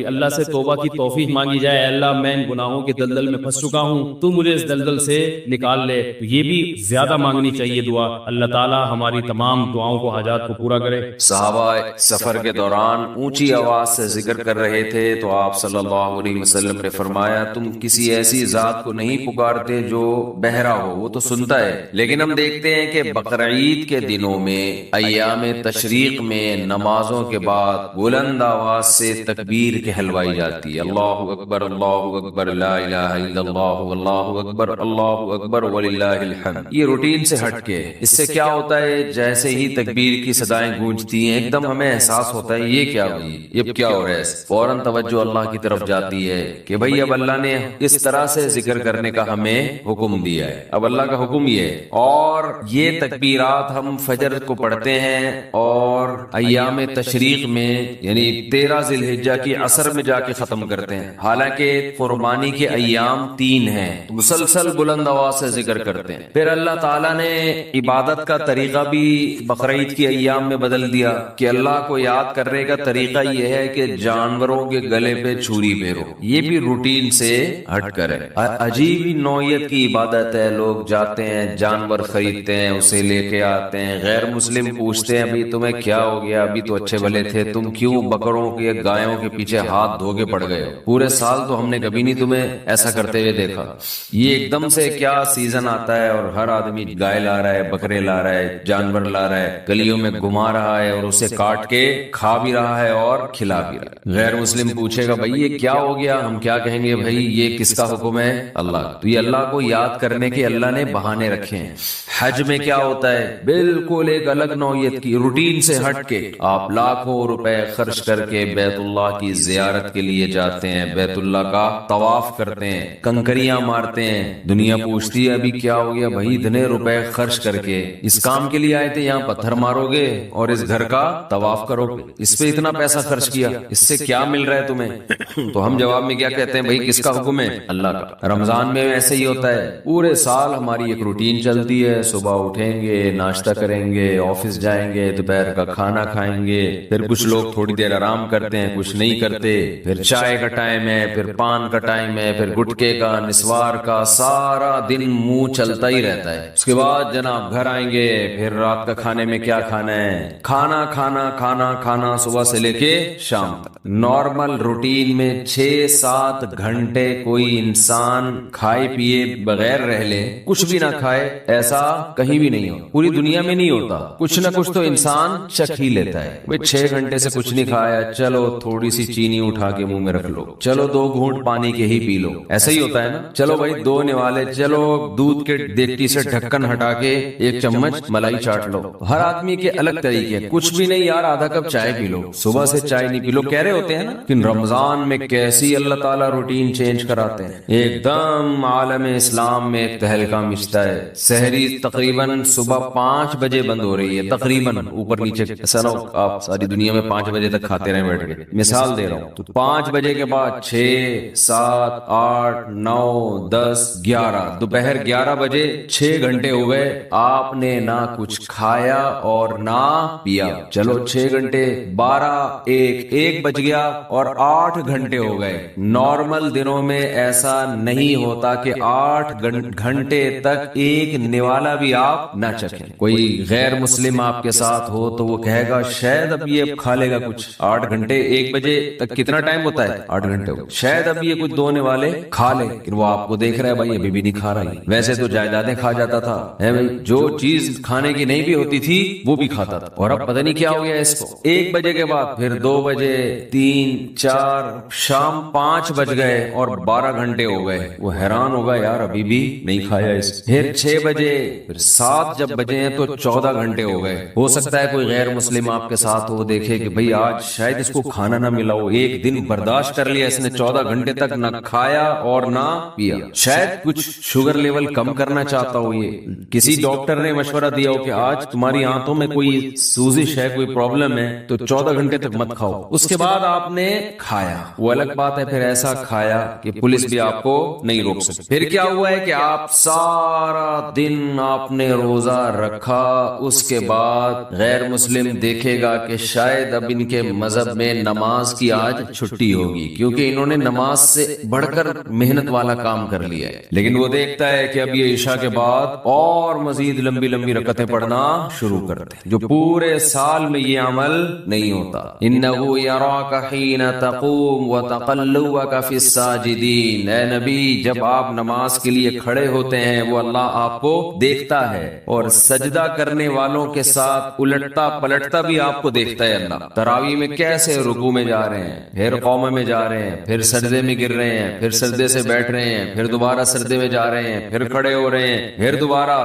Speaker 2: اللہ سے توبہ کی توفیق مانگی جائے، اللہ میں ان گناہوں کے دلدل میں پھنس چکا ہوں، تو مجھے اس دلدل سے نکال لے، تو یہ بھی زیادہ مانگنی چاہیے دعا۔ اللہ تعالیٰ ہماری تمام دعاؤں کو، حاجات کو پورا کرے۔
Speaker 1: صحابہ سفر کے دوران اونچی آواز سے ذکر کر رہے تھے تو آپ صلی اللہ علیہ وسلم نے فرمایا تم کسی ایسی ذات کو نہیں پکارتے جو بہرا ہو، وہ تو سنتا ہے۔ لیکن ہم دیکھتے ہیں کہ بقرعید کے دنوں میں، ایام تشریق میں نمازوں کے بعد بلند آواز سے تکبیر کہلوائی جاتی ہے، اللہ اکبر اللہ اکبر لا الہ الا اللہ واللہ اکبر اللہ اکبر وللہ الحمد۔ یہ روٹین سے ہٹ کے، اس سے کیا ہوتا ہے جیسے ہی تکبیر کی صدائیں گونجتی ہیں ایک دم ہمیں احساس ہوتا ہے یہ کیا ہوئی، یہ کیا ہو رہا ہے، فوراً توجہ اللہ کی طرف جاتی ہے کہ بھئی اب اللہ نے اس طرح سے ذکر کرنے کا ہمیں حکم دیا ہے۔ اب اللہ کا حکم یہ ہے، اور یہ تکبیرات ہم فجر کو پڑھتے ہیں اور ایام تشریق میں یعنی 13 ذی الحجہ کی عصر میں جا کے ختم کرتے ہیں، حالانکہ قربانی کے ایام 3 ہیں، مسلسل بلند آواز سے ذکر کرتے ہیں۔ پھر اللہ تعالیٰ نے عبادت کا طریقہ بھی بقرعید کے ایام میں بدل دیا کہ اللہ کو یاد کرنے کا طریقہ یہ ہے کہ جانوروں کے گلے پہ چھری پھیرو، یہ بھی روٹین سے ہٹ کر ہے۔ عجیب ہی نوعیت کی عبادت ہے، لوگ جاتے ہیں جانور خریدتے ہیں، اسے لے کے آتے ہیں، غیر مسلم پوچھتے ہیں بھئی تمہیں کیا ہو گیا، ابھی تو اچھے بھلے تھے، تم کیوں بکروں کے گایوں کے پیچھے ہاتھ دھو کے پڑ گئے ہو، پورے سال تو ہم نے کبھی نہیں تمہیں ایسا کرتے ہوئے دیکھا۔ یہ ایک دم سے کیا سیزن آتا ہے اور ہر آدمی گائے لا رہا ہے، بکرے لا رہا ہے، جانور لا رہا ہے، گلیوں میں گھما رہا ہے اور اسے کاٹ کے کھا بھی رہا ہے اور کھلا بھی رہا ہے۔ غیر مسلم پوچھے گا بھائی یہ کیا ہو گیا، ہم کیا کہیں گے بھائی یہ کس کا حکم ہے؟ اللہ۔ تو یہ اللہ کو یاد کرنے کے اللہ نے بہانے رکھے ہیں۔ حج میں کیا ہوتا ہے، بالکل ایک الگ نوعیت کی روٹین سے ہٹ کے آپ لاکھوں روپے خرچ کر کے بیت اللہ کی زیارت کے لیے جاتے ہیں، بیت اللہ کا طواف کرتے ہیں، کنکریاں مارتے ہیں، دنیا پوچھتی ہے ابھی کیا ہو گیا بھائی اتنے روپے خرچ کر کے اس کام کے لیے آئے تھے، یہاں پتھر مارو گے اور اس گھر کا طواف کرو گے، اس پہ اتنا پیسہ خرچ کیا، اس سے کیا مل رہا ہے تمہیں؟ تو ہم جواب میں کیا کہتے ہیں بھائی کس کا حکم ہے؟ اللہ کا۔ رمضان میں ایسے ہی ہوتا ہے، پورے سال ہماری ایک روٹین چلتی ہے، صبح اٹھیں گے، ناشتہ کریں گے، آفس جائیں گے، دوپہر کا کھانا کھائیں گے، پھر کچھ لوگ تھوڑی دیر آرام کرتے ہیں، کچھ نہیں کرتے، پھر چائے کا ٹائم ہے، پھر پان کا ٹائم ہے، پھر گٹکے کا، نسوار کا، سارا دن منہ چلتا ہی رہتا ہے۔ اس کے بعد جناب گھر آئیں گے، پھر رات کا کھانے میں کیا کھانا ہے، کھانا کھانا کھانا کھانا صبح سے لے کے شام تک۔ نارمل روٹین میں 6-7 گھنٹے کوئی انسان کھائے پیے بغیر رہ لے، کچھ بھی نہ کھائے، ایسا کہیں بھی نہیں ہو، پوری دنیا میں نہیں ہوتا۔ کچھ نہ کچھ تو انسان چکھ ہی لیتا ہے، وہ 6 گھنٹے سے کچھ نہیں کھایا، چلو تھوڑی سی چینی اٹھا کے منہ میں رکھ لو، چلو 2 گھونٹ پانی کے ہی پی لو، ایسا ہی ہوتا ہے نا، چلو بھائی 2 نوالے، چلو دودھ کے دیگچی سے ڈھکن ہٹا کے 1 چمچ ملائی چاٹ لو۔ ہر آدمی کے الگ طریقے، کچھ بھی نہیں یار آدھا کپ چائے پی لو، صبح سے چائے نہیں پی لو، کہہ رہے ہوتے ہیں نا، لیکن رمضان میں کیسی اللہ تعالیٰ روٹین چینج کراتے ہیں، ایک دم عالم اسلام میں ایک تہلکہ مچتا ہے۔ سحری تقریباً صبح 5 بجے بند ہو رہی ہے، تقریباً اوپر نیچے، ایسا نہ ہو آپ ساری دنیا میں 5 بجے تک کھاتے رہیں بیٹھ کے، مثال دے رہا ہوں، تو 5 بجے کے بعد 6 7 8 9 10 11 دوپہر 11 بجے 6 گھنٹے ہو گئے، آپ نے نہ کچھ کھایا اور نہ پیا، چلو 6 گھنٹے 12 1 بج گیا اور 8 گھنٹے ہو گئے۔ نارمل دنوں میں ایسا نہیں ہوتا کہ 8 گھنٹے تک ایک نوالا بھی آپ نہ چکھیں۔ کوئی غیر مسلم آپ کے ساتھ ہو تو وہ کہے گا شاید اب یہ کھا لے گا کچھ، 8 گھنٹے 1 بجے تک کتنا ٹائم ہوتا ہے، 8 گھنٹے ہو، شاید اب یہ کچھ 2 نوالے کھا لے، لیکن وہ آپ کو دیکھ رہا ہے بھائی ابھی بھی نہیں کھا رہا ہے، ویسے تو جائیدادیں کھا جاتا تھا، ہے بھائی جو چیز کھانے کی نہیں بھی ہوتی تھی وہ بھی کھاتا تھا، اور اب پتہ نہیں کیا ہو گیا اس کو۔ 1 بجے کے بعد پھر 2 بجے 3 4 شام 5 بج گئے اور 12 گھنٹے ہو گئے، وہ حیران ہوگا یار ابھی بھی نہیں کھایا اس، پھر 6 بجے پھر 7 جب بجے ہیں تو 14 گھنٹے ہو گئے۔ ہو سکتا ہے کوئی غیر مسلم آپ کے ساتھ ہو، دیکھے کہ بھئی آج شاید اس کو کھانا نہ ملا ہو، ایک دن برداشت کر لیا اس نے، 14 گھنٹے تک نہ کھایا اور نہ پیا، شاید کچھ شوگر لیول کم کرنا چاہتا ہو، یہ کسی ڈاکٹر نے مشورہ دیا ہو کہ آج تمہاری آنتوں میں کوئی سوزش ہے، کوئی پرابلم ہے تو 14 گھنٹے تک مت کھاؤ۔ اس کے بعد بعد آپ نے کھایا، وہ الگ بات ہے، پھر ایسا کھایا کہ پولیس بھی آپ کو نہیں روک سکتی. پھر کیا ہوا ہے کہ آپ سارا دن آپ نے روزہ رکھا، اس کے بعد غیر مسلم دیکھے گا کہ شاید اب ان کے مذہب میں نماز کی آج چھٹی ہوگی، کیونکہ انہوں نے نماز سے بڑھ کر محنت والا کام کر لیا ہے. لیکن وہ دیکھتا ہے کہ اب یہ عشاء کے بعد اور مزید لمبی لمبی رکعتیں پڑھنا شروع کرتے ہیں، جو پورے سال میں یہ عمل نہیں ہوتا. انه يراك حين تقوم وتقلبك في الساجدين. اے نبی، جب آپ نماز کے لیے کھڑے ہوتے ہیں وہ اللہ آپ کو دیکھتا ہے، اور سجدہ کرنے والوں کے ساتھ الٹتا پلٹتا بھی آپ کو دیکھتا ہے. اللہ تراویح میں کیسے رکوع میں جا رہے ہیں، پھر قومہ میں جا رہے ہیں، پھر سجدے میں گر رہے ہیں، پھر سجدے سے بیٹھ رہے ہیں، پھر دوبارہ سجدے میں جا رہے ہیں، پھر کھڑے ہو رہے ہیں، پھر دوبارہ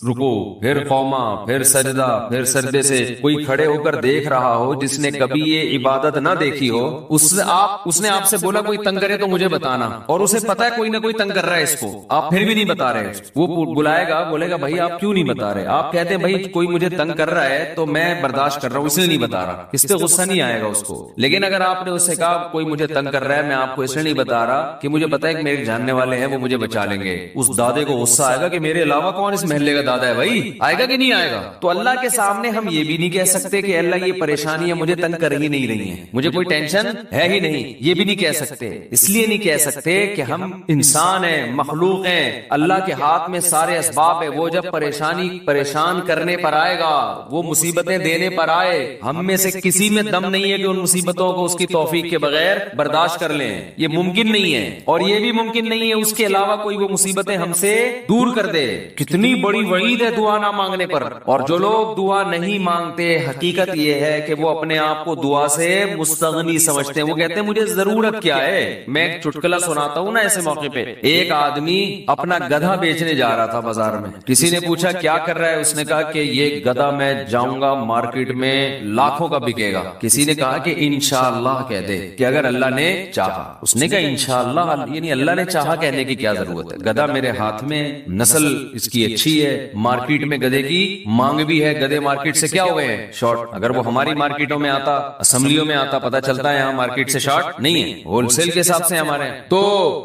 Speaker 1: رکوع، پھر قومہ، پھر سجدہ، پھر سجدے سے. کوئی کھڑے ہو کر دیکھ رہا ہو جس نے کبھی یہ عبادت نہ دیکھی ہو، اس نے آپ سے بولا کوئی تنگ کرے تو مجھے بتانا، اور اسے پتا ہے کوئی نہ کوئی تنگ کر رہا ہے اس کو، آپ پھر بھی نہیں بتا رہے. وہ بلائے گا، بولے گا بھائی آپ کیوں نہیں بتا رہے؟ آپ کہتے ہیں بھائی کوئی مجھے تنگ کر رہا ہے تو میں برداشت کر رہا ہوں، اس لیے نہیں بتا رہا. اس پہ غصہ نہیں آئے گا اس کو. لیکن اگر آپ نے اس سے کہا کوئی مجھے تنگ کر رہا ہے، میں آپ کو اس لیے نہیں بتا رہا کہ مجھے پتا ہے کہ میرے جاننے والے ہیں، وہ مجھے بچا لیں گے، اس دادے کو غصہ آئے گا کہ میرے علاوہ کون اس محلے کا دادا ہے. بھائی آئے گا کہ نہیں آئے گا؟ تو اللہ کے سامنے ہم یہ بھی نہیں کہہ سکتے کہ اللہ یہ پریشانیاں مجھے تنگ کر ہی نہیں رہی ہیں، مجھے کوئی ٹینشن ہے ہی نہیں، یہ بھی نہیں کہہ سکتے. اس لیے نہیں کہہ سکتے کہ ہم انسان ہیں، مخلوق ہیں، اللہ کے ہاتھ میں سارے اسباب ہے. وہ جب پریشان کرنے پر آئے گا، وہ مصیبتیں دینے پر آئے، ہم میں سے کسی میں دم نہیں ہے کہ ان مصیبتوں کو اس کی توفیق کے بغیر برداشت کر لیں. یہ ممکن نہیں ہے، اور یہ بھی ممکن نہیں ہے اس کے علاوہ کوئی وہ مصیبتیں ہم سے دور کر دے. کتنی بڑی وعید ہے دعا نہ مانگنے پر. اور جو لوگ دعا نہیں مانگتے، حقیقت یہ ہے کہ وہ اپنے آپ کو دعا سے مستغنی سمجھتے ہیں. وہ کہتے ہیں مجھے ضرورت کیا ہے. میں ایک چٹکلا سناتا ہوں نا ایسے موقع پہ. ایک آدمی اپنا گدھا بیچنے جا رہا تھا بازار میں. کسی نے پوچھا کیا کر رہا ہے؟ اس نے کہا کہ یہ گدھا میں جاؤں گا مارکیٹ میں لاکھوں کا بکے گا. کسی نے کہا کہ انشاءاللہ کہہ دے کہ اگر اللہ نے چاہا. اس نے کہا انشاءاللہ، یعنی اللہ نے چاہا کہنے کی کیا ضرورت ہے؟ گدھا میرے ہاتھ میں، نسل اس کی اچھی ہے، مارکیٹ میں گدھے کی مانگ بھی ہے. گدھے مارکیٹ سے کیا ہو گئے ہیں؟ شارٹ. اگر وہ ہماری مارکیٹوں میں آتا، اسمبلیوں میں آتا، پتہ چلتا ہے یہاں مارکیٹ سے شارٹ نہیں ہے، ہول سیل کے حساب سے ہمارے ہیں. تو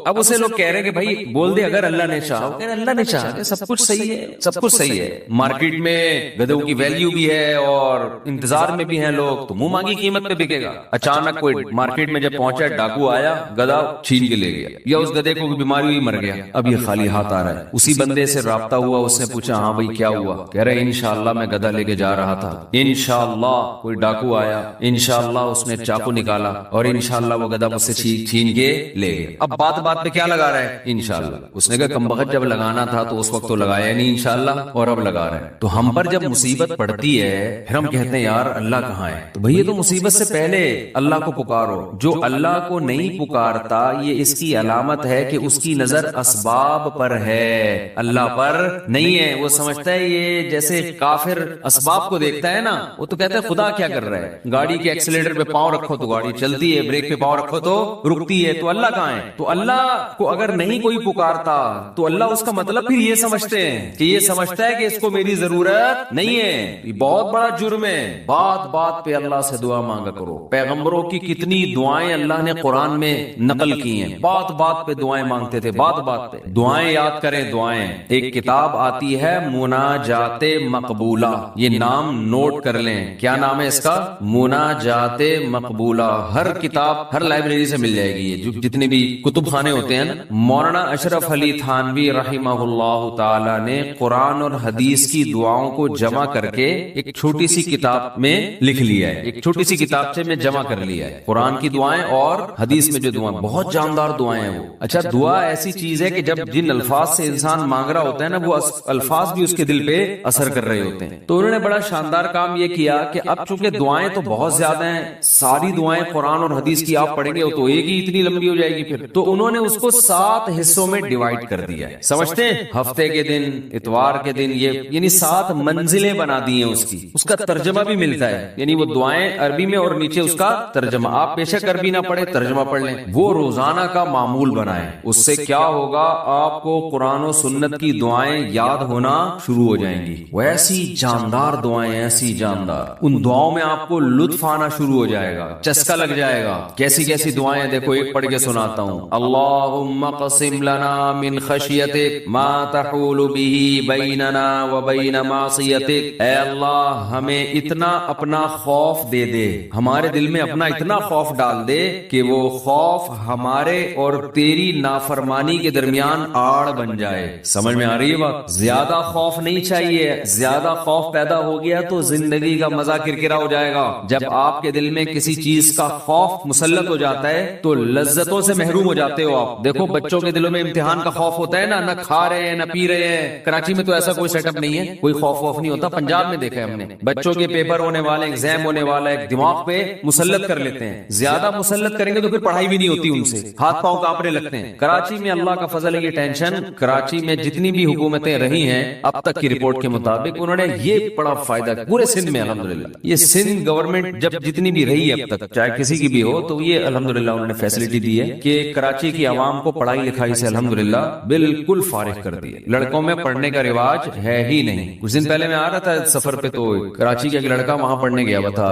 Speaker 1: اب اسے لوگ کہہ رہے ہیں کہ بھائی بول دے اگر اللہ نے چاہا. اللہ نے چاہا کہ سب کچھ صحیح ہے، سب کچھ صحیح ہے. مارکیٹ میں گدھوں کی ویلیو بھی ہے اور انتظار میں بھی ہیں لوگ، تو منہ مانگی قیمت پہ بکے گا. اچانک کوئی مارکیٹ میں جب پہنچا، ڈاکو آیا، گدھا چھین کے لے گیا، یا اس گدھے کو بیماری ہوئی، مر گیا. اب یہ خالی ہاتھ آ رہا ہے. اسی بندے سے رابطہ ہوا، اس نے پوچھا ہاں بھائی کیا ہوا؟ کہہ رہے انشاءاللہ میں گدھا لے کے جا رہا تھا، انشاءاللہ کوئی ڈاکو آیا، انشاءاللہ اس نے چاقو نکالا، اور انشاءاللہ وہ گدھا مجھ سے چھین کے لے گیا. اب بات پہ کیا لگا رہا ہے؟ انشاءاللہ. اس نے کہا کمبخت جب لگانا تھا تو اس وقت تو لگایا نہیں انشاءاللہ، اور اب لگا رہا ہے. تو ہم پر جب مصیبت پڑتی ہے پھر ہم کہتے ہیں یار اللہ کہاں ہے؟ تو بھئی یہ تو مصیبت سے پہلے اللہ کو پکارو. جو اللہ کو نہیں پکارتا، یہ اس کی علامت ہے کہ اس کی نظر اسباب پر ہے، اللہ پر نہیں ہے. وہ سمجھتا ہے یہ جیسے کافر اسباب کو دیکھتا ہے نا، وہ تو کہتا ہے خدا کیا کر رہا ہے؟ گاڑی کے ایکسیلیٹر پہ پاؤں رکھو تو گاڑی چلتی ہے، بریک پہ پاؤں رکھو تو رکتی ہے. تو اللہ کہاں ہے؟ تو اللہ کو اگر نہیں کوئی پکارتا تو اللہ اس کا مطلب پھر یہ سمجھتے ہیں کہ یہ سمجھتا ہے کہ اس کو میری ضرورت نہیں ہے. یہ بہت بڑا جرم ہے. بات پہ اللہ سے دعا مانگا کرو. پیغمبروں کی کتنی دعائیں اللہ نے قرآن میں نقل کی ہیں. بات پہ دعائیں مانگتے تھے، بات پہ دعائیں یاد کریں. دعائیں ایک کتاب آتی ہے مناجات مقبولہ، یہ نام نوٹ کر لیں. کیا نام ہے اس کا؟ مناجات مقبولہ. ہر کتاب ہر لائبریری سے مل جائے گی. یہ جتنے بھی کتب خانے ہوتے ہیں نا، مولانا اشرف علی تھانوی رحمہ اللہ تعالی نے قرآن اور حدیث کی دعاؤں کو جمع کر کے ایک چھوٹی سی کتاب میں لکھ لیا ہے. ایک چھوٹی سی کتابچے میں جمع کر لیا ہے قرآن کی دعائیں اور حدیث میں جو دعائیں، بہت جاندار دعائیں ہیں وہ. اچھا، دعا ایسی چیز ہے کہ جب جن الفاظ سے انسان مانگ رہا ہوتا ہے نا، وہ الفاظ بھی اس کے دل پہ اثر کر رہے ہوتے ہیں. تو انہوں نے بڑا شاندار کام یہ کیا کہ اب چونکہ دعائیں تو بہت زیادہ ہیں، ساری دعائیں قرآن اور حدیث کی آپ پڑھیں گے تو ایک ہی اتنی لمبی ہو جائے گی. پھر تو انہوں نے اس کو 7 حصوں میں ڈیوائیڈ کر دیا ہے. سمجھتے ہیں؟ ہفتے کے دن، اتوار کے دن، یہ یعنی 7 منزلیں بنا دی ہیں. اس کا ترجمہ بھی ملتا ہے، یعنی وہ دعائیں عربی میں اور نیچے اس کا ترجمہ. آپ بے شک عربی نہ پڑھے، ترجمہ پڑھ لیں. وہ روزانہ کا معمول بنائیں. اس سے کیا ہوگا؟ آپ کو قرآن و سنت کی دعائیں یاد ہونا شروع ہو جائیں گی. وہ ایسی جاندار دعائیں، ایسی جاندار، ان دعاؤں میں آپ کو لطف آنا شروع ہو جائے گا. چسکا لگ جائے گا. کیسی کیسی دعائیں دیکھو, ایک پڑھ کے سناتا ہوں. اللہم اقسم لنا من خشیتک ما تحول به بیننا وبین معصیتک. اے اللہ ہمیں اتنا اپنا خوف دے دے, ہمارے دل میں اپنا اتنا خوف ڈال دے کہ وہ خوف ہمارے اور تیری نافرمانی کے درمیان آڑ بن جائے. سمجھ میں آ رہی ہے بات؟ زیادہ خوف نہیں چاہیے. زیادہ خوف پیدا ہو گیا تو زندگی کا مزہ کرکرا ہو جائے گا. جب آپ کے دل میں کسی چیز کا خوف مسلط ہو جاتا ہے تو لذتوں سے محروم ہو جاتے ہو آپ. دیکھو بچوں کے دلوں میں امتحان کا خوف ہوتا ہے نا, نہ کھا رہے ہیں نہ پی رہے ہیں. کراچی میں تو ایسا کوئی سیٹ اپ نہیں ہے, کوئی خوف ووف نہیں ہوتا. پنجاب میں دیکھا ہے ہم نے, بچوں کے پیپر ہونے والے, ایگزام ہونے والا ہے, دماغ پہ مسلط کر لیتے ہیں. زیادہ مسلط کریں گے تو پھر پڑھائی بھی نہیں ہوتی ان سے, ہاتھ پاؤں کانپنے لگتے ہیں. کراچی میں اللہ کا فضل ہے, یہ ٹینشن کراچی میں جتنی بھی حکومتیں رہی ہیں اب تک کی رپورٹ کے مطابق انہوں نے یہ بڑا فائدہ پورے سندھ میں الحمدللہ. یہ سندھ گورنمنٹ جب جتنی بھی رہی ہے اب تک, چاہے کسی کی بھی ہو, تو یہ الحمدللہ انہوں نے فیسلٹی دی ہے کہ کراچی کی عوام کو پڑھائی لکھائی سے الحمدللہ بالکل فارغ کر دی ہے. لڑکوں میں پڑھنے کا رواج ہے ہی نہیں. کچھ دن پہلے میں آ رہا تھا سفر پہ, تو کراچی کا ایک لڑکا وہاں پڑھنے گیا ہوا تھا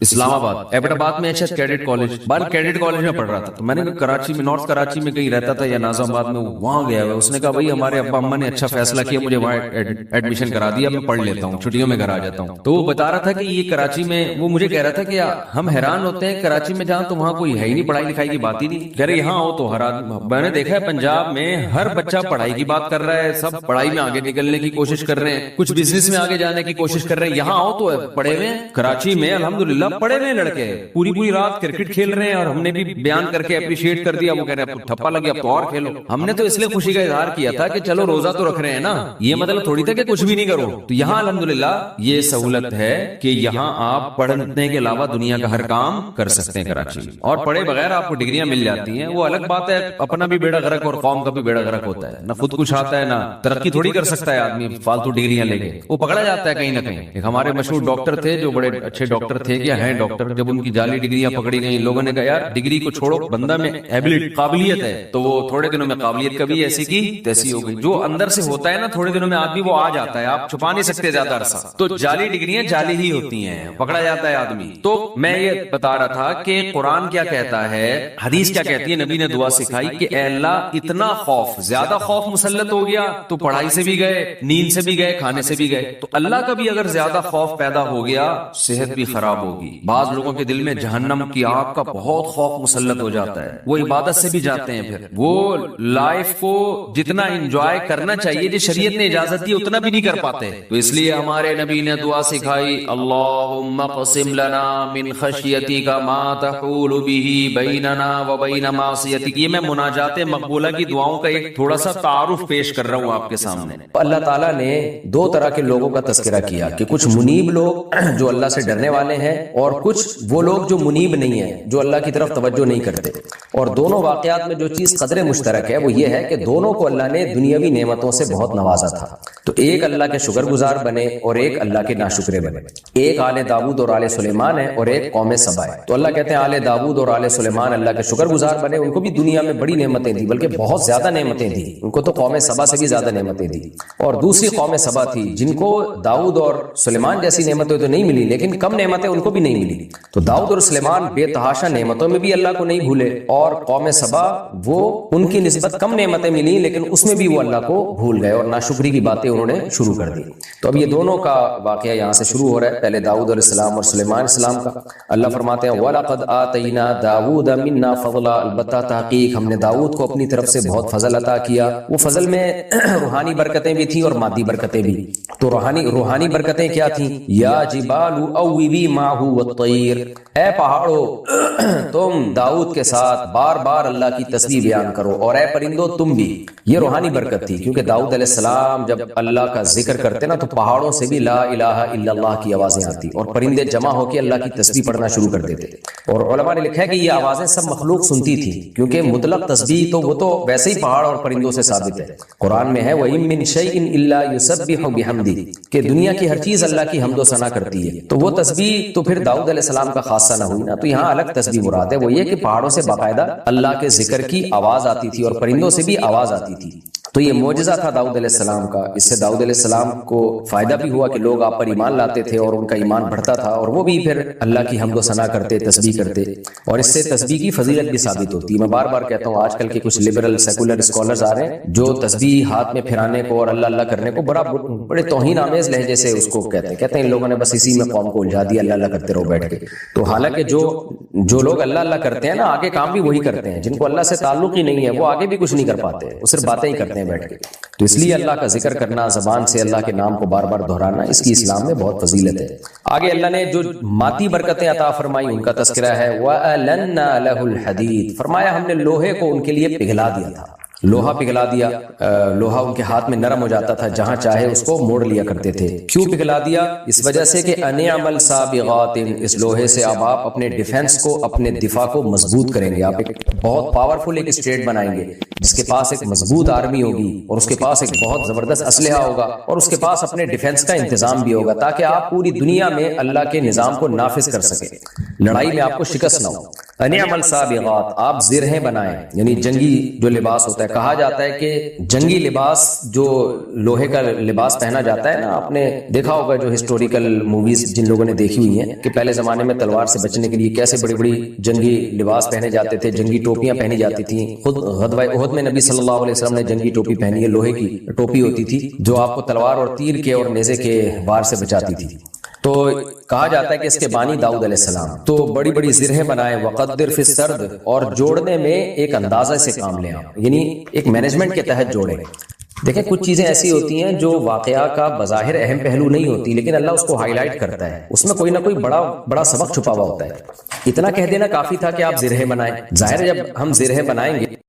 Speaker 1: اسلام آباد, ایبٹ آباد میں کیڈٹ کالج, کیڈٹ کالج میں پڑھ رہا تھا. تو میں نے کہا کراچی میں, نارتھ کراچی میں کہیں رہتا تھا یا ناظم آباد میں, وہاں گیا ہوا. اس نے کہا بھائی ہمارے ابا اما نے اچھا فیصلہ کیا, مجھے وہاں ایڈمیشن کرا دیا, میں پڑھ لیتا ہوں, چھٹیوں میں گھر آ جاتا ہوں. تو وہ بتا رہا تھا کہ یہ کراچی میں, وہ مجھے کہہ رہا تھا کہ ہم حیران ہوتے ہیں کراچی میں جہاں تو وہاں کوئی ہے ہی نہیں, پڑھائی لکھائی کی بات ہی نہیں. کہہ رہے یہاں ہو تو ہر آدمی, میں نے دیکھا ہے پنجاب میں ہر بچہ پڑھائی کی بات کر رہا ہے, سب پڑھائی میں آگے نکلنے کی کوشش کر رہے ہیں, کچھ بزنس میں آگے جانے کی کوشش کر رہے ہیں. یہاں آؤ تو پڑھے ہوئے. کراچی میں الحمدللہ پڑھے ہوئے لڑکے پوری پوری رات کرکٹ کھیل رہے ہیں, اور ہم نے بھی بیان کر کے اپریشیٹ کر دیا. وہ کہہ رہے ہیں ٹھپا لگے اب تو اور کھیلو. ہم نے تو اس لیے خوشی کا اظہار کیا تھا کہ چلو روزہ تو رکھ رہے ہیں نا, یہ مطلب تھوڑی تھا کہ کچھ بھی نہیں کرو. تو یہاں الحمدللہ یہ سہولت ہے کہ یہاں آپ پڑھنے کے علاوہ دنیا کا ہر کام کر سکتے ہیں کراچی میں, اور پڑھے بغیر آپ کو ڈگریاں مل جاتی ہیں. وہ الگ بات ہے, اپنا بھی بیڑا غرق اور قوم کا بھی بیڑا غرق ہوتا ہے. نہ خود کچھ آتا ہے, نہ ترقی تھوڑی کر سکتا ہے آدمی فالتو ڈگریاں لے کے, وہ پکڑا جاتا ہے کہیں نہ کہیں. ایک ہمارے مشہور ڈاکٹر تھے جو بڑے اچھے ڈاکٹر تھے, کیا ہیں ڈاکٹر, جب ان کی جعلی ڈگریاں پکڑی گئی, لوگوں نے کہا یار ڈگری کو چھوڑو, بندہ میں قابلیت ہے. تو وہ تھوڑے دنوں میں قابلیت کبھی ایسی کی تیسی ہو گئی. جو اندر سے ہوتا ہے نا تھوڑے دنوں میں آدمی وہ آ جاتا ہے, آپ چھپا نہیں سکتے زیادہ عرصہ. تو جعلی ڈگریاں جعلی ہی ہوتی ہیں, پکڑا جاتا ہے آدمی. تو میں یہ بتا رہا تھا کہ قرآن کیا کہتا ہے, حدیث کیا کہتی ہے, نبی نے دعا سکھائی کہ اے اللہ اتنا خوف, زیادہ خوف مسلط ہو گیا تو پڑھائی سے بھی گئے, نیند سے بھی گئے, کھانے سے بھی گئے. تو اللہ کا بھی اگر زیادہ خوف پیدا ہو گیا صحت بھی خراب ہوگی. بعض لوگوں کے دل میں جہنم کی آگ کا بہت خوف مسلط ہو جاتا ہے, وہ عبادت سے بھی جاتے ہیں, پھر وہ لائف کو جتنا انجوائے کرنا چاہیے جو شریعت نے اجازت دی اتنا بھی نہیں کر پاتے. تو اس لیے ہمارے نبی نے دعا سکھائی, اللہم اقسم لنا من خشیتک ما تحول به بیننا وبین معصیتک. یہ میں مناجات مقبولہ کی دعاؤں کا ایک تھوڑا سا تعارف پیش کر رہا ہوں آپ کے سامنے.
Speaker 3: اللہ تعالیٰ نے دو طرح کے لوگوں کا تذکرہ کیا کہ کچھ منیب لوگ جو اللہ سے ڈرنے والے ہیں, اور کچھ وہ لوگ جو منیب نہیں ہیں, جو اللہ کی طرف توجہ نہیں کرتے. اور دونوں واقعات میں جو چیز قدر مشترک ہے وہ یہ ہے کہ دونوں کو اللہ نے دنیاوی نعمتوں سے بہت نوازا تھا. تو ایک اللہ کے شکر گزار بنے اور ایک اللہ کے ناشکرے بنے. ایک آل داؤد اور آل سلیمان ہے اور ایک قوم سبا ہے. تو اللہ کہتے ہیں آل داؤد اور آل سلیمان اللہ کے شکر گزار بنے, ان کو بھی دنیا میں بڑی نعمتیں دی, بلکہ بہت زیادہ نعمتیں دی. ان کو تو قوم سبا سے بھی زیادہ نعمتیں دی. اور دوسری قوم سبا تھی جن کو داؤد اور سلیمان جیسی نعمتیں تو نہیں ملی, لیکن کم نعمتیں ان کو بھی نہیں ملی. تو داؤد اور سلیمان بے تحاشا نعمتوں میں بھی اللہ کو نہیں بھولے, اور قوم سبا وہ ان کی نسبت کم نعمتیں ملی لیکن اس میں بھی وہ اللہ کو بھول گئے اور ناشکری کی باتیں انہوں نے شروع کر دی. تو اب یہ دونوں کا واقعہ یہاں سے شروع ہو رہا ہے. پہلے داؤد علیہ السلام اور سلیمان علیہ السلام کا. اللہ فرماتے ہیں وَلَقَدْ آتَيْنَا دَاوُودَ مِنَّا فَضْلًا, البتہ تحقیق ہم نے داؤد کو اپنی طرف سے بہت فضل عطا کیا. وہ فضل میں روحانی برکتیں بھی تھیں اور مادی برکتیں بھی. تو روحانی برکتیں کیا تھیں, یا جبال اوبی معہ والطیر, اے پہاڑوں تم داؤد کے ساتھ بار بار اللہ کی تسبیح بیان کرو, اور اے پرندوں تم بھی. یہ روحانی برکت تھی, کیونکہ داؤد علیہ السلام جب اللہ کا ذکر کرتے نا تو پہاڑوں سے بھی لا الہ الا اللہ کی آوازیں آتی, اور پرندے جمع ہو کے اللہ کی تسبیح پڑھنا شروع کر دیتے. اور علماء نے لکھا ہے کہ یہ آوازیں سب مخلوق سنتی تھی, کیونکہ مطلق تسبیح تو وہ تو ویسے ہی پہاڑ اور پرندوں سے ثابت ہے. قرآن میں ہے وَإِن مِّن شَيْءٍ إِلَّا يُسَبِّحُ بِحَمْدِهِ, کہ دنیا کی ہر چیز اللہ کی حمد و ثنا کرتی ہے. تو وہ تسبیح تو پھر داؤد علیہ السلام کا خاصہ نہ ہوئی نا. تو یہاں الگ تسبیح مراد ہے, وہ یہ کہ پہاڑوں سے باقاعدہ اللہ کے ذکر کی آواز آتی تھی اور پرندوں سے بھی آواز آتی تھی. تو یہ معجزہ تھا داؤد علیہ السلام کا. اس سے داؤد علیہ السلام کو فائدہ بھی ہوا کہ لوگ آپ پر ایمان لاتے تھے اور ان کا ایمان بڑھتا تھا, اور وہ بھی پھر اللہ کی حمد و ثنا کرتے, تسبیح کرتے, اور اس سے تسبیح کی فضیلت بھی ثابت ہوتی ہے. میں بار بار کہتا ہوں, آج کل کے کچھ لبرل سیکولر اسکالرز آ رہے ہیں جو تسبیح ہاتھ میں پھرانے کو اور اللہ اللہ کرنے کو بڑے توہین آمیز لہجے سے اس کو کہتے ہیں ان لوگوں نے بس اسی میں قوم کو الجھا دیا, اللہ اللہ کرتے رہو بیٹھ کے. تو حالانکہ جو لوگ اللہ اللہ کرتے ہیں نا, آگے کام بھی وہی کرتے ہیں. جن کو اللہ سے تعلق ہی نہیں ہے وہ آگے بھی کچھ نہیں کر پاتے, وہ صرف باتیں ہی کرتے ہیں بیٹھ کے. تو اس لیے اللہ کا ذکر کرنا, زبان سے اللہ کے نام کو بار بار دہرانا, اس کی اسلام میں بہت فضیلت ہے. آگے اللہ نے جو مادی برکتیں عطا فرمائی ان کا تذکرہ ہے. وَأَلَنَّا لَهُ الْحَدِيدَ, فرمایا ہم نے لوہے کو ان کے لیے پگھلا دیا تھا. لوہا پگھلا دیا, لوہا ان کے ہاتھ میں نرم ہو جاتا تھا, جہاں چاہے اس کو موڑ لیا کرتے تھے. کیوں پگھلا دیا؟ اس وجہ سے کہ انعمل سابغات, اس لوہے سے اب آپ اپنے ڈیفنس کو, اپنے دفاع کو مضبوط کریں گے. آپ ایک بہت پاورفل ایک اسٹیٹ بنائیں گے جس کے پاس ایک مضبوط آرمی ہوگی, اور اس کے پاس ایک بہت زبردست اسلحہ ہوگا, اور اس کے پاس اپنے ڈیفنس کا انتظام بھی ہوگا, تاکہ آپ پوری دنیا میں اللہ کے نظام کو نافذ کر سکیں, لڑائی میں آپ کو شکست نہ ہو. انعمل سابغات, آپ زرہیں بنائیں, یعنی جنگی جو لباس ہوتا ہے. کہا جاتا ہے کہ جنگی لباس جو لوہے کا لباس پہنا جاتا ہے نا, آپ نے دیکھا ہوگا جو ہسٹوریکل موویز جن لوگوں نے دیکھی ہوئی ہیں کہ پہلے زمانے میں تلوار سے بچنے کے لیے کیسے بڑی بڑی جنگی لباس پہنے جاتے تھے, جنگی ٹوپیاں پہنی جاتی تھیں. خود غزوہ احد میں نبی صلی اللہ علیہ وسلم نے جنگی ٹوپی پہنی ہے, لوہے کی ٹوپی ہوتی تھی جو آپ کو تلوار اور تیر کے اور نیزے کے وار سے بچاتی تھی. تو کہا جاتا ہے کہ اس کے بانی داؤد علیہ السلام. تو بڑی بڑی زرہیں بنائیں, وقدر فی السرد, اور جوڑنے میں ایک اندازہ سے کام لیں آپ, یعنی ایک مینجمنٹ کے تحت جوڑیں. دیکھیں کچھ چیزیں ایسی ہوتی ہیں جو واقعہ کا بظاہر اہم پہلو نہیں ہوتی, لیکن اللہ اس کو ہائی لائٹ کرتا ہے, اس میں کوئی نہ کوئی بڑا سبق چھپا ہوا ہوتا ہے. اتنا کہہ دینا کافی تھا کہ آپ زرہیں بنائیں. ظاہر ہے جب ہم زرہیں بنائیں گے